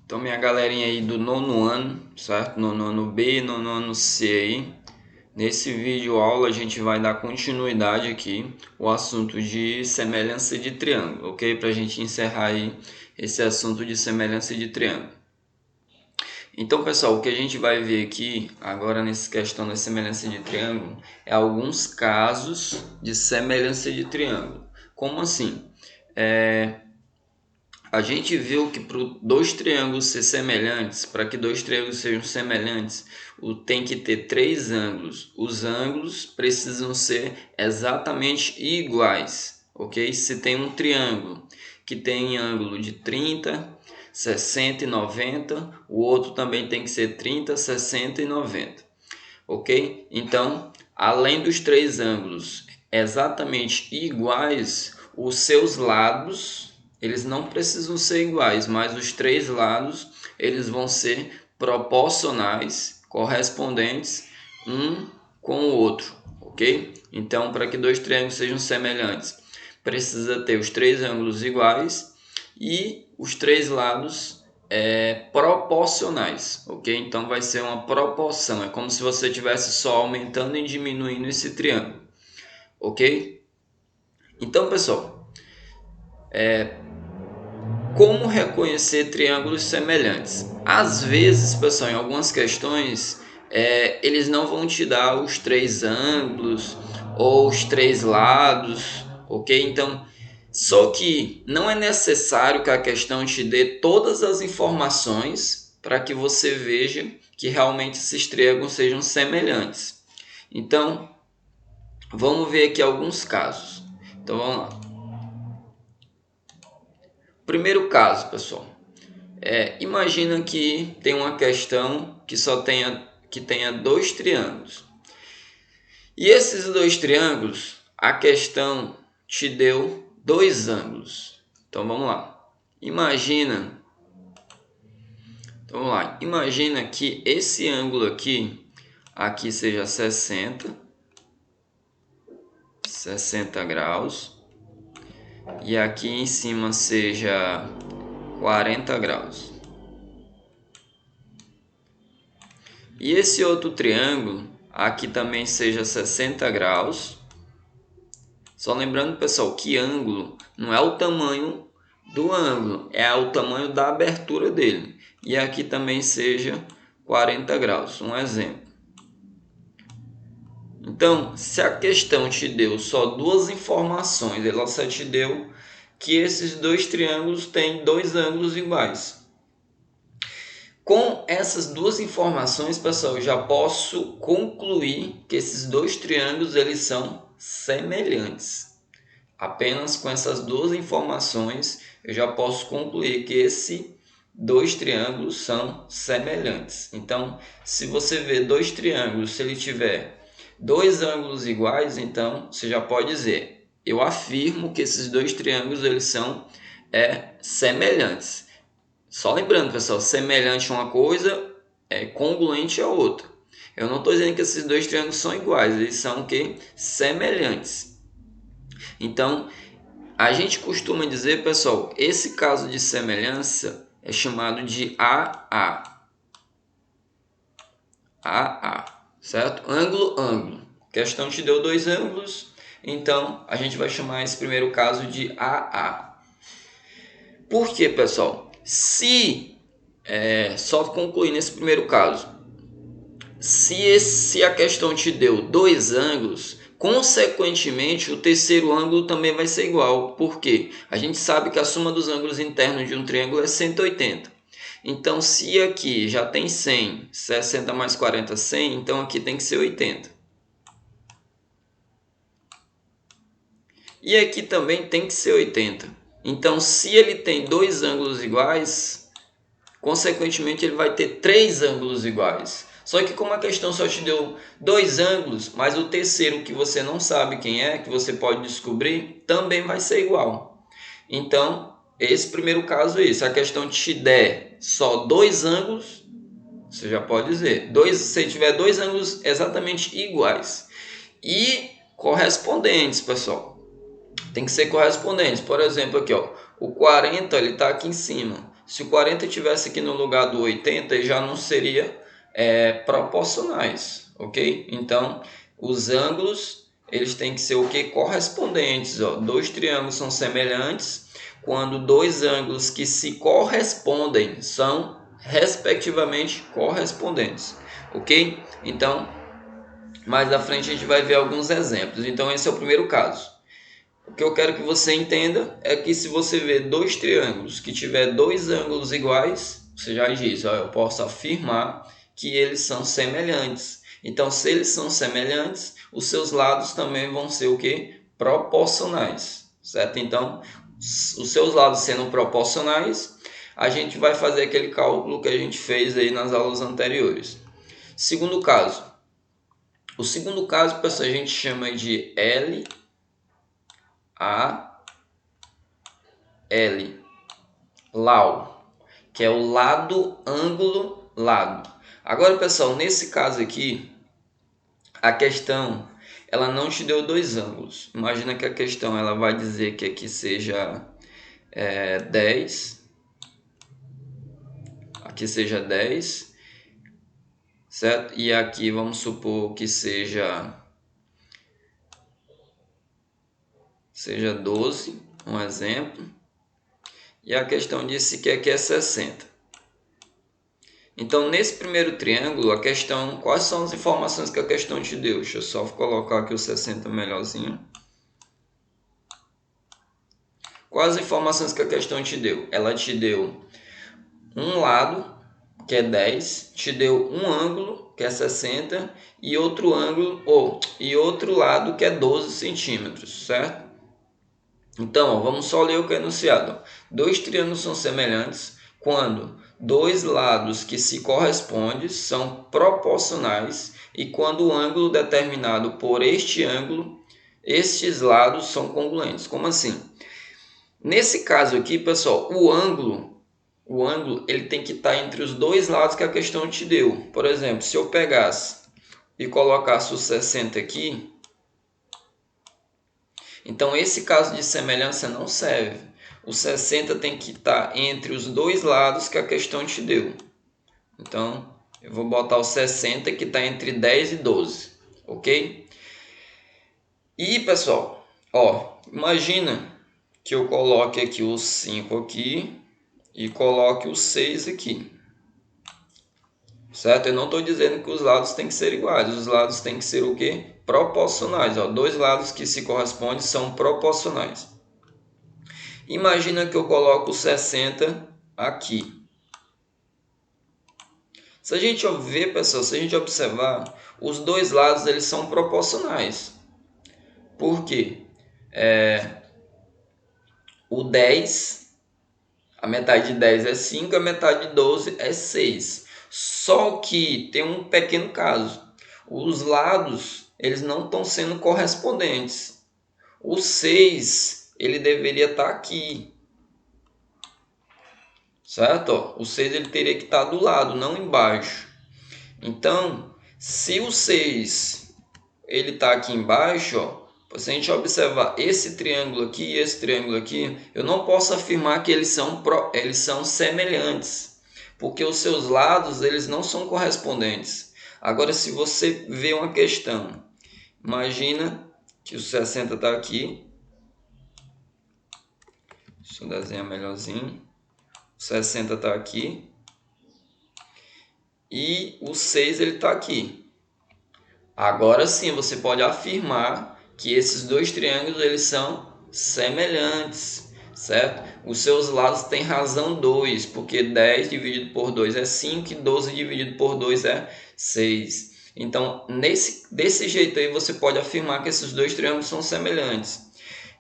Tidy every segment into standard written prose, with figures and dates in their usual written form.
Então, minha galerinha aí do nono ano, certo? Nono ano B, nono ano C aí. Nesse vídeo aula a gente vai dar continuidade aqui o assunto de semelhança de triângulo, ok? Para a gente encerrar aí esse assunto de semelhança de triângulo. Então, pessoal, o que a gente vai ver aqui agora nessa questão da semelhança de triângulo é alguns casos de semelhança de triângulo. Como assim? A gente viu que para dois triângulos ser semelhantes, para que dois triângulos sejam semelhantes, tem que ter três ângulos. Os ângulos precisam ser exatamente iguais, ok? Se tem um triângulo que tem ângulo de 30, 60 e 90, o outro também tem que ser 30, 60 e 90, ok? Então, além dos três ângulos exatamente iguais, os seus lados eles não precisam ser iguais, mas os três lados eles vão ser proporcionais, correspondentes um com o outro, ok? Então, para que dois triângulos sejam semelhantes, precisa ter os três ângulos iguais e os três lados proporcionais, ok? Então vai ser uma proporção, é como se você estivesse só aumentando e diminuindo esse triângulo, ok? Então, pessoal, como reconhecer triângulos semelhantes? Às vezes, pessoal, em algumas questões, eles não vão te dar os três ângulos ou os três lados, ok? Então, só que não é necessário que a questão te dê todas as informações para que você veja que realmente esses triângulos sejam semelhantes. Então, vamos ver aqui alguns casos. Então, vamos lá. Primeiro caso, pessoal. Imagina que tem uma questão que tenha dois triângulos. E esses dois triângulos, a questão te deu dois ângulos. Então vamos lá. Imagina que esse ângulo aqui seja 60 graus e aqui em cima seja 40 graus. E esse outro triângulo aqui também seja 60 graus. Só lembrando, pessoal, que ângulo não é o tamanho do ângulo, é o tamanho da abertura dele. E aqui também seja 40 graus, um exemplo. Então, se a questão te deu só duas informações, ela só te deu que esses dois triângulos têm dois ângulos iguais. Com essas duas informações, pessoal, eu já posso concluir que esses dois triângulos eles são semelhantes. Apenas com essas duas informações, eu já posso concluir que esses dois triângulos são semelhantes. Então, se você vê dois triângulos, se ele tiver dois ângulos iguais, então você já pode dizer: eu afirmo que esses dois triângulos eles são semelhantes. Só lembrando, pessoal, semelhante a uma coisa é congruente a outra. Eu não estou dizendo que esses dois triângulos são iguais, eles são o quê? Semelhantes. Então, a gente costuma dizer, pessoal, esse caso de semelhança é chamado de AA. AA, certo? Ângulo, ângulo. A questão te deu dois ângulos, então a gente vai chamar esse primeiro caso de AA. Por quê, pessoal? Só concluir nesse primeiro caso, se a questão te deu dois ângulos, consequentemente o terceiro ângulo também vai ser igual. Por quê? A gente sabe que a soma dos ângulos internos de um triângulo é 180. Então, se aqui já tem 100, 60 mais 40, 100, então aqui tem que ser 80. E aqui também tem que ser 80. Então, se ele tem dois ângulos iguais, consequentemente ele vai ter três ângulos iguais. Só que como a questão só te deu dois ângulos, mas o terceiro que você não sabe quem é, que você pode descobrir, também vai ser igual. Então, esse primeiro caso é esse. Se a questão te der só dois ângulos, você já pode dizer. Se tiver dois ângulos exatamente iguais e correspondentes, pessoal. Tem que ser correspondentes. Por exemplo, aqui, ó, O 40 ele está aqui em cima. Se o 40 estivesse aqui no lugar do 80, ele já não seria proporcionais, ok? Então, os ângulos eles têm que ser o que? Correspondentes. Ó. Dois triângulos são semelhantes quando dois ângulos que se correspondem são respectivamente correspondentes, ok? Então, mais à frente a gente vai ver alguns exemplos. Então, esse é o primeiro caso. O que eu quero que você entenda é que se você vê dois triângulos que tiver dois ângulos iguais, você já diz, ó, eu posso afirmar que eles são semelhantes. Então, se eles são semelhantes, os seus lados também vão ser o quê? Proporcionais, certo? Então, os seus lados sendo proporcionais, a gente vai fazer aquele cálculo que a gente fez aí nas aulas anteriores. Segundo caso. O segundo caso, pessoal, a gente chama de LAL, que é o lado, ângulo, lado. Agora, pessoal, nesse caso aqui, a questão, ela não te deu dois ângulos. Imagina que a questão ela vai dizer que aqui seja 10, aqui seja 10, certo? E aqui vamos supor que seja 12, um exemplo. E a questão disse que aqui é 60. Então, nesse primeiro triângulo, a questão, quais são as informações que a questão te deu? Deixa eu só colocar aqui o 60 melhorzinho. Quais as informações que a questão te deu? Ela te deu um lado, que é 10, te deu um ângulo, que é 60, e outro ângulo, e outro lado, que é 12 centímetros, certo? Então, vamos só ler o que é enunciado. Dois triângulos são semelhantes quando dois lados que se correspondem são proporcionais e quando o ângulo determinado por este ângulo, estes lados são congruentes. Como assim? Nesse caso aqui, pessoal, o ângulo ele tem que estar entre os dois lados que a questão te deu. Por exemplo, se eu pegasse e colocasse o 60 aqui, então, esse caso de semelhança não serve. O 60 tem que estar entre os dois lados que a questão te deu. Então, eu vou botar o 60 que está entre 10 e 12, ok? E, pessoal, imagina que eu coloque aqui o 5 aqui e coloque o 6 aqui. Certo? Eu não estou dizendo que os lados têm que ser iguais, os lados têm que ser o quê? Proporcionais. Dois lados que se correspondem são proporcionais. Imagina que eu coloco 60 aqui. Se a gente ver, pessoal, se a gente observar, os dois lados eles são proporcionais. Por quê? O 10, a metade de 10 é 5, a metade de 12 é 6. Só que tem um pequeno caso. Os lados eles não estão sendo correspondentes. O 6 ele deveria estar aqui. Certo? O 6 ele teria que estar do lado, não embaixo. Então, se o 6 ele está aqui embaixo, se a gente observar esse triângulo aqui e esse triângulo aqui, eu não posso afirmar que eles são semelhantes, porque os seus lados eles não são correspondentes. Agora, se você vê uma questão, imagina que o 60 está aqui, deixa eu desenhar melhorzinho. O 60 está aqui e o 6 ele está aqui. Agora sim você pode afirmar que esses dois triângulos eles são semelhantes, certo? Os seus lados têm razão 2, porque 10 dividido por 2 é 5 e 12 dividido por 2 é 6. Então, desse jeito aí você pode afirmar que esses dois triângulos são semelhantes.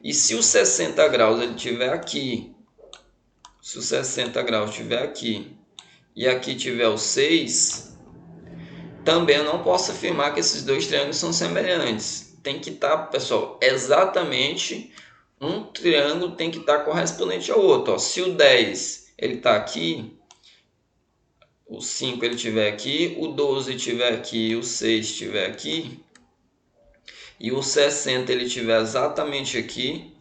E se o 60 graus ele estiver aqui, se o 60 graus estiver aqui e aqui tiver o 6, também eu não posso afirmar que esses dois triângulos são semelhantes. Tem que estar, pessoal, exatamente um triângulo tem que estar correspondente ao outro. Se o 10 ele está aqui, o 5 ele estiver aqui, o 12 estiver aqui, o 6 estiver aqui, e o 60 ele estiver exatamente aqui,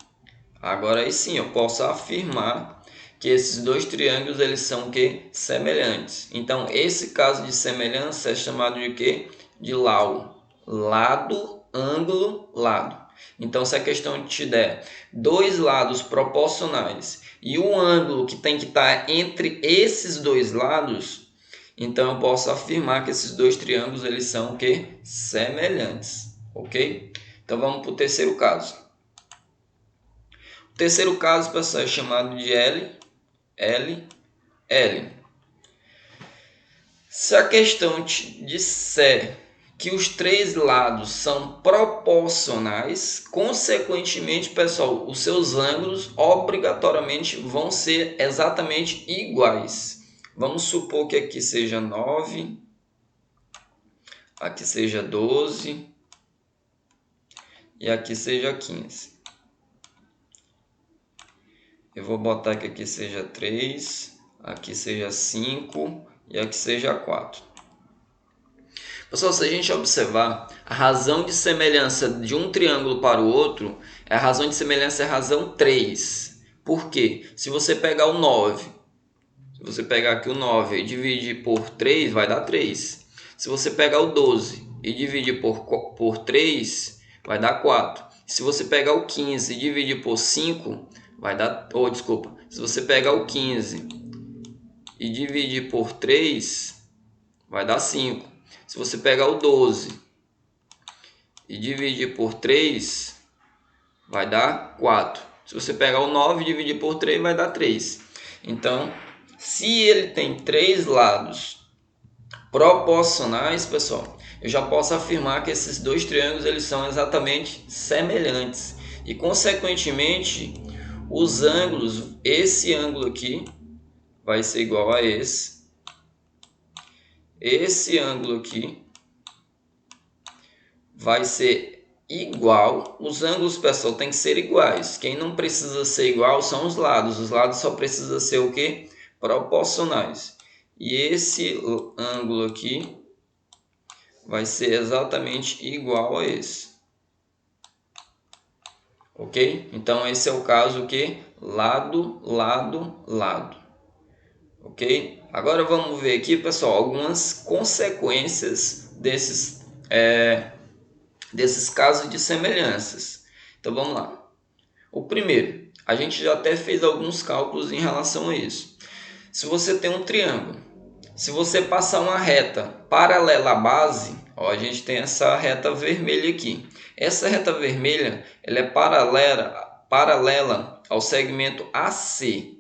Agora aí sim eu posso afirmar que esses dois triângulos eles são o quê? Semelhantes. Então esse caso de semelhança é chamado de quê? De LAU. Lado, ângulo, lado. Então se a questão te der dois lados proporcionais e o ângulo que tem que estar entre esses dois lados, então eu posso afirmar que esses dois triângulos eles são o quê? Semelhantes. Ok? Então vamos para o terceiro caso. O terceiro caso, pessoal, é chamado de L. Se a questão te disser que os três lados são proporcionais, consequentemente, pessoal, os seus ângulos obrigatoriamente vão ser exatamente iguais. Vamos supor que aqui seja 9, aqui seja 12 e aqui seja 15. Eu vou botar que aqui seja 3, aqui seja 5 e aqui seja 4. Pessoal, se a gente observar, a razão de semelhança de um triângulo para o outro, a razão de semelhança é a razão 3. Por quê? Se você pegar o 9, se você pegar aqui o 9 e dividir por 3, vai dar 3. Se você pegar o 12 e dividir por 3, vai dar 4. Se você pegar o 15 e dividir por 5, vai dar... se você pegar o 15 e dividir por 3, vai dar 5. Se você pegar o 12 e dividir por 3, vai dar 4. Se você pegar o 9 e dividir por 3, vai dar 3. Então, se ele tem três lados proporcionais, pessoal, eu já posso afirmar que esses dois triângulos eles são exatamente semelhantes. E, consequentemente, os ângulos, esse ângulo aqui vai ser igual a esse. Esse ângulo aqui vai ser igual. Os ângulos, pessoal, tem que ser iguais. Quem não precisa ser igual são os lados. Os lados só precisam ser o quê? Proporcionais. E esse ângulo aqui vai ser exatamente igual a esse. Ok? Então esse é o caso que lado, lado, lado. Ok? Agora vamos ver aqui, pessoal, algumas consequências desses casos de semelhanças. Então vamos lá. O primeiro, a gente já até fez alguns cálculos em relação a isso. Se você tem um triângulo, se você passar uma reta paralela à base, ó, a gente tem essa reta vermelha aqui. Essa reta vermelha ela é paralela ao segmento AC.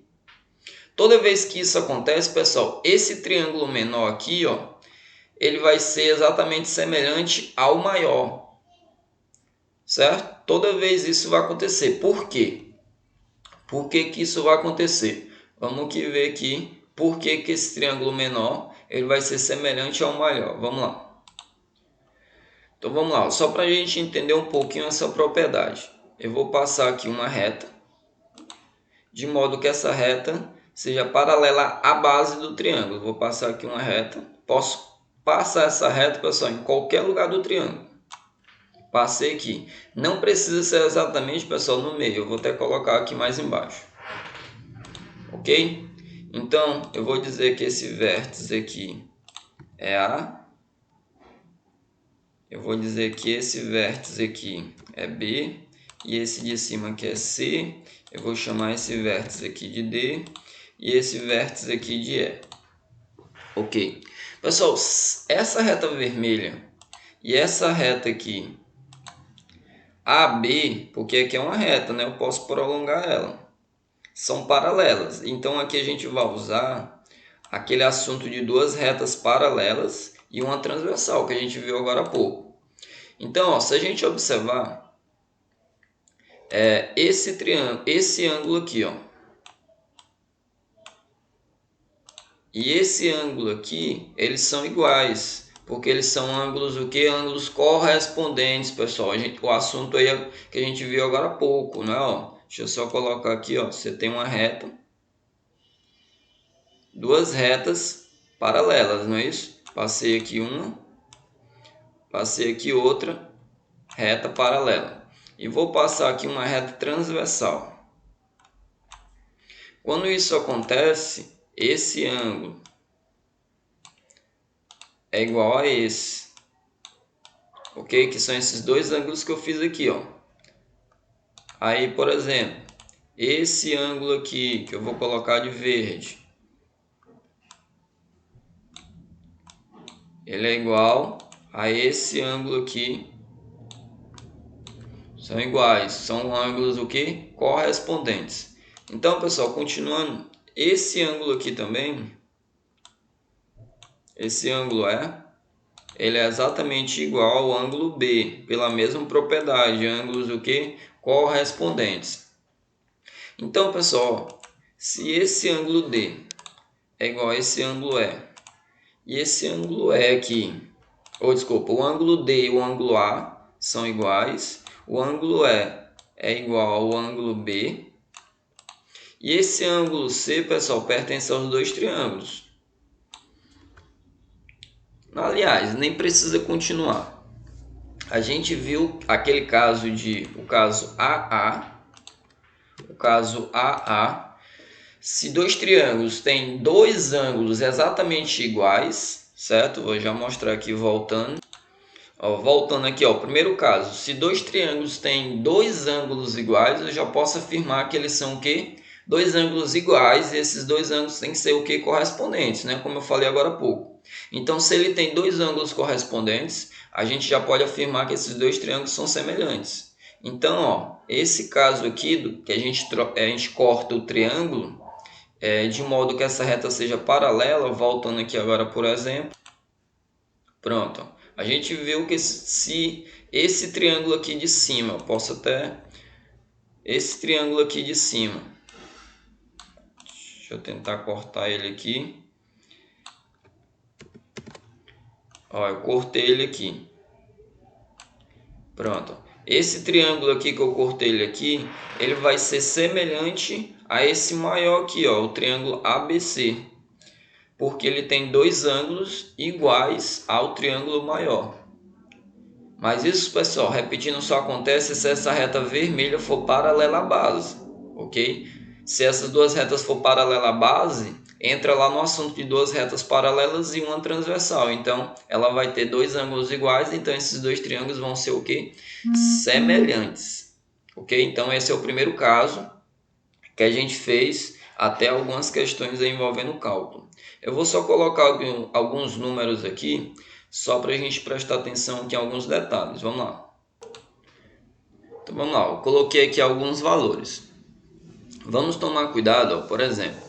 Toda vez que isso acontece, pessoal, esse triângulo menor aqui, ó, ele vai ser exatamente semelhante ao maior. Certo? Toda vez isso vai acontecer. Por quê? Por que que isso vai acontecer? Vamos ver aqui por que que esse triângulo menor ele vai ser semelhante ao maior. Vamos lá. Então vamos lá, só para a gente entender um pouquinho essa propriedade. Eu vou passar aqui uma reta, de modo que essa reta seja paralela à base do triângulo. Vou passar aqui uma reta. Posso passar essa reta, pessoal, em qualquer lugar do triângulo. Passei aqui. Não precisa ser exatamente, pessoal, no meio. Eu vou até colocar aqui mais embaixo. Ok? Então, eu vou dizer que esse vértice aqui é A. Eu vou dizer que esse vértice aqui é B. E esse de cima aqui é C. Eu vou chamar esse vértice aqui de D. E esse vértice aqui de E. Ok? Pessoal, essa reta vermelha e essa reta aqui, AB, porque aqui é uma reta, né? Eu posso prolongar ela. São paralelas. Então aqui a gente vai usar aquele assunto de duas retas paralelas e uma transversal que a gente viu agora há pouco. Então, ó, se a gente observar esse triângulo, esse ângulo aqui, ó, e esse ângulo aqui, eles são iguais, porque eles são ângulos o que? Ângulos correspondentes, pessoal. O assunto aí que a gente viu agora há pouco, né? Ó, deixa eu só colocar aqui, ó, você tem uma reta, duas retas paralelas, não é isso? Passei aqui uma, passei aqui outra reta paralela. E vou passar aqui uma reta transversal. Quando isso acontece, esse ângulo é igual a esse, ok? Que são esses dois ângulos que eu fiz aqui, ó. Aí, por exemplo, esse ângulo aqui, que eu vou colocar de verde, ele é igual a esse ângulo aqui. São iguais, são ângulos o que? Correspondentes. Então, pessoal, continuando, esse ângulo aqui também, esse ângulo ele é exatamente igual ao ângulo B, pela mesma propriedade, ângulos o que? Correspondentes. Então, pessoal, se esse ângulo D é igual a esse ângulo E, e esse ângulo E aqui, ou desculpa, o ângulo D e o ângulo A são iguais, o ângulo E é igual ao ângulo B, e esse ângulo C, pessoal, pertence aos dois triângulos. Aliás, nem precisa continuar. A gente viu aquele caso o caso AA, se dois triângulos têm dois ângulos exatamente iguais, certo? Vou já mostrar aqui voltando. Ó, voltando aqui, ó, o primeiro caso, se dois triângulos têm dois ângulos iguais, eu já posso afirmar que eles são o quê? Dois ângulos iguais, e esses dois ângulos têm que ser o quê? Correspondentes, né? Como eu falei agora há pouco. Então, se ele tem dois ângulos correspondentes, a gente já pode afirmar que esses dois triângulos são semelhantes. Então, ó, esse caso aqui, que a gente corta o triângulo, de modo que essa reta seja paralela, voltando aqui agora, por exemplo. Pronto, ó. A gente viu que se esse triângulo aqui de cima, eu posso até... Esse triângulo aqui de cima, deixa eu tentar cortar ele aqui. Ó, eu cortei ele aqui. Pronto. Esse triângulo aqui que eu cortei ele aqui, ele vai ser semelhante a esse maior aqui, ó, o triângulo ABC. Porque ele tem dois ângulos iguais ao triângulo maior. Mas isso, pessoal, repetindo, só acontece se essa reta vermelha for paralela à base, ok? Se essas duas retas for paralela à base, entra lá no assunto de duas retas paralelas e uma transversal. Então, ela vai ter dois ângulos iguais, então esses dois triângulos vão ser o quê? Semelhantes, ok? Então, esse é o primeiro caso que a gente fez, até algumas questões envolvendo cálculo. Eu vou só colocar alguns números aqui, só para a gente prestar atenção aqui em alguns detalhes. Vamos lá. Então vamos lá, eu coloquei aqui alguns valores. Vamos tomar cuidado, ó, por exemplo,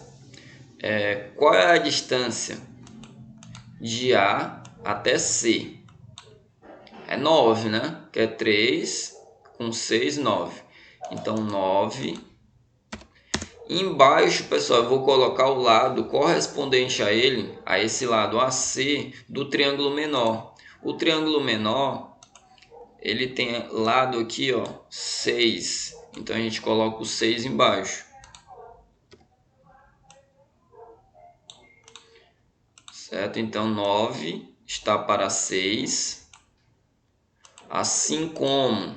qual é a distância de A até C? É 9, né? Que é 3 com 6, 9. Então 9. Embaixo, pessoal, eu vou colocar o lado correspondente a ele, a esse lado AC, do triângulo menor. O triângulo menor, ele tem lado aqui, ó, 6. Então, a gente coloca o 6 embaixo. Certo? Então, 9 está para 6. Assim como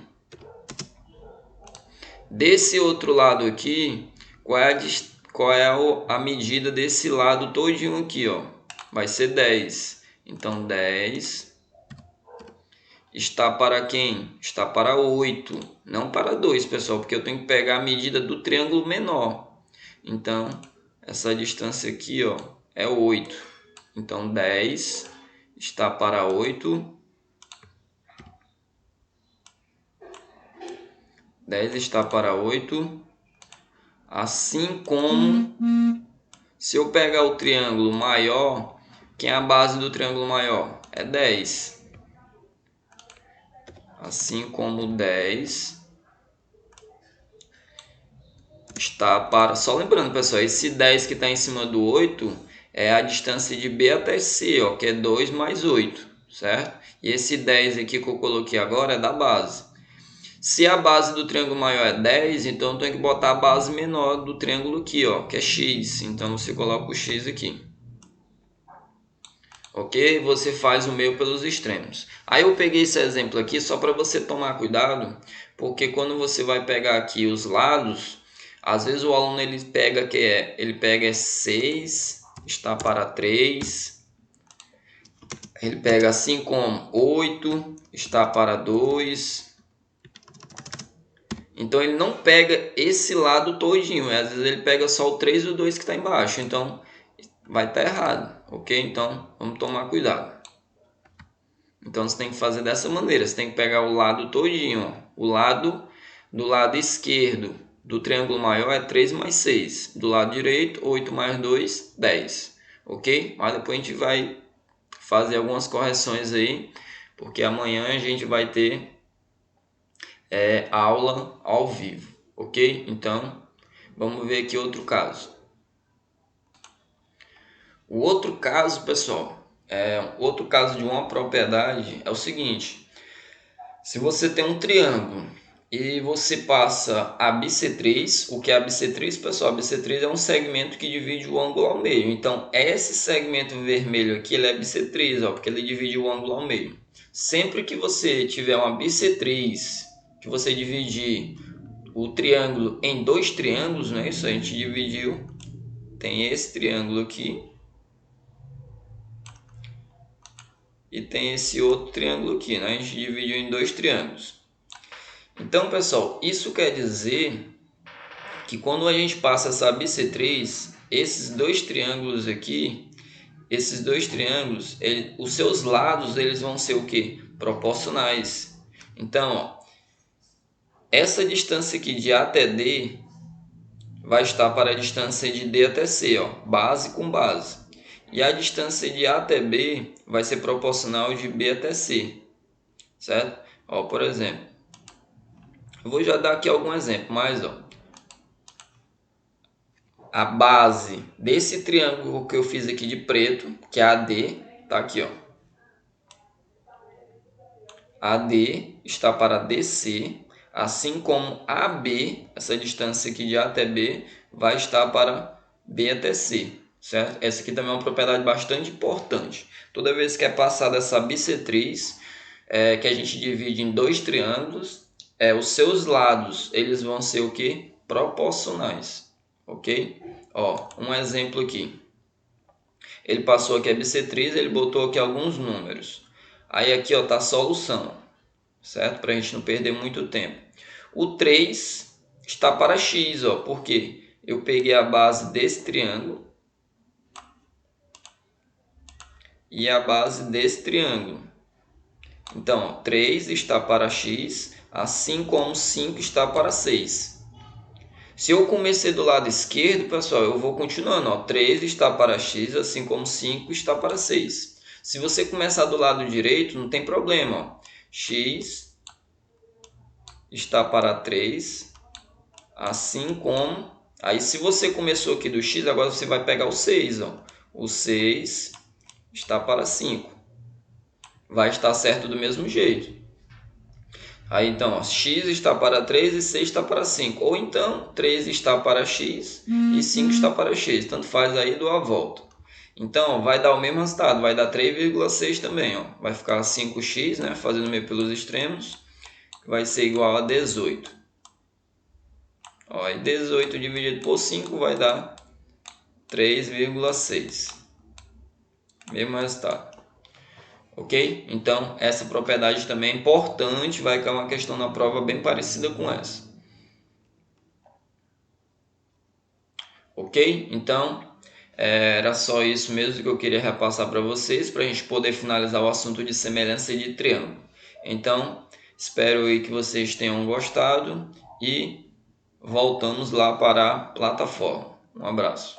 desse outro lado aqui, qual é a medida desse lado todinho aqui, ó? Vai ser 10. Então, 10 está para quem? Está para 8, não para 2, pessoal, porque eu tenho que pegar a medida do triângulo menor. Então, essa distância aqui, ó, é 8. Então, 10 está para 8. 10 está para 8. Assim como, se eu pegar o triângulo maior, quem é a base do triângulo maior? É 10. Assim como 10 está para... Só lembrando, pessoal, esse 10 que está em cima do 8 é a distância de B até C, ó, que é 2 mais 8, certo? E esse 10 aqui que eu coloquei agora é da base. Se a base do triângulo maior é 10, então eu tenho que botar a base menor do triângulo aqui, ó, que é x. Então você coloca o x aqui. Ok? Você faz o meio pelos extremos. Aí eu peguei esse exemplo aqui só para você tomar cuidado, porque quando você vai pegar aqui os lados, Às vezes o aluno ele pega 6 está para 3. Ele pega assim como 8 está para 2. Então ele não pega esse lado todinho, às vezes ele pega só o 3 e o 2 que está embaixo, então vai estar errado, ok? Então vamos tomar cuidado. Então você tem que fazer dessa maneira, você tem que pegar o lado todinho, ó. O lado do lado esquerdo do triângulo maior é 3 mais 6, do lado direito 8 mais 2, 10, ok? Mas depois a gente vai fazer algumas correções aí, porque amanhã a gente vai ter aula ao vivo, ok? Então, vamos ver aqui outro caso. O outro caso, pessoal, outro caso de uma propriedade é o seguinte: se você tem um triângulo e você passa a bissetriz, o que é a bissetriz, pessoal? A bissetriz é um segmento que divide o ângulo ao meio. Então, esse segmento vermelho aqui, ele é bissetriz, ó, porque ele divide o ângulo ao meio. Sempre que você tiver uma bissetriz, que você dividir o triângulo em dois triângulos, né? Isso a gente dividiu. Tem esse triângulo aqui e tem esse outro triângulo aqui, né? A gente dividiu em dois triângulos. Então, pessoal, isso quer dizer que quando a gente passa essa bissetriz, esses dois triângulos aqui, os seus lados eles vão ser o quê? Proporcionais. Então, ó, essa distância aqui de A até D vai estar para a distância de D até C, ó, base com base. E a distância de A até B vai ser proporcional de B até C, certo? Ó, por exemplo, eu vou já dar aqui algum exemplo, mas ó, a base desse triângulo que eu fiz aqui de preto, que é AD, tá aqui, ó. AD está para DC, assim como AB, essa distância aqui de A até B, vai estar para B até C, certo? Essa aqui também é uma propriedade bastante importante. Toda vez que é passada essa bissetriz, que a gente divide em dois triângulos, os seus lados eles vão ser o que? Proporcionais, ok? Ó, um exemplo aqui. Ele passou aqui a bissetriz, ele botou aqui alguns números. Aí aqui ó, tá a solução, certo? Para a gente não perder muito tempo. O 3 está para x, ó, porque eu peguei a base desse triângulo e a base desse triângulo. Então, ó, 3 está para x, assim como 5 está para 6. Se eu comecei do lado esquerdo, pessoal, eu vou continuando. Ó, 3 está para x, assim como 5 está para 6. Se você começar do lado direito, não tem problema. Ó. X está para 3, assim como... Aí, se você começou aqui do x, agora você vai pegar o 6. Ó. O 6 está para 5. Vai estar certo do mesmo jeito. Aí, então, ó, x está para 3 e 6 está para 5. Ou então, 3 está para x e 5 está para x. Tanto faz aí, dou a volta. Então, ó, vai dar o mesmo resultado. Vai dar 3,6 também. Ó. Vai ficar 5x, né, fazendo meio pelos extremos. Vai ser igual a 18. Ó, e 18 dividido por 5 vai dar 3,6. Mesmo resultado. Ok? Então, essa propriedade também é importante, vai cair uma questão na prova bem parecida com essa. Ok? Então, era só isso mesmo que eu queria repassar para vocês, para a gente poder finalizar o assunto de semelhança de triângulo. Então, espero aí que vocês tenham gostado e voltamos lá para a plataforma. Um abraço.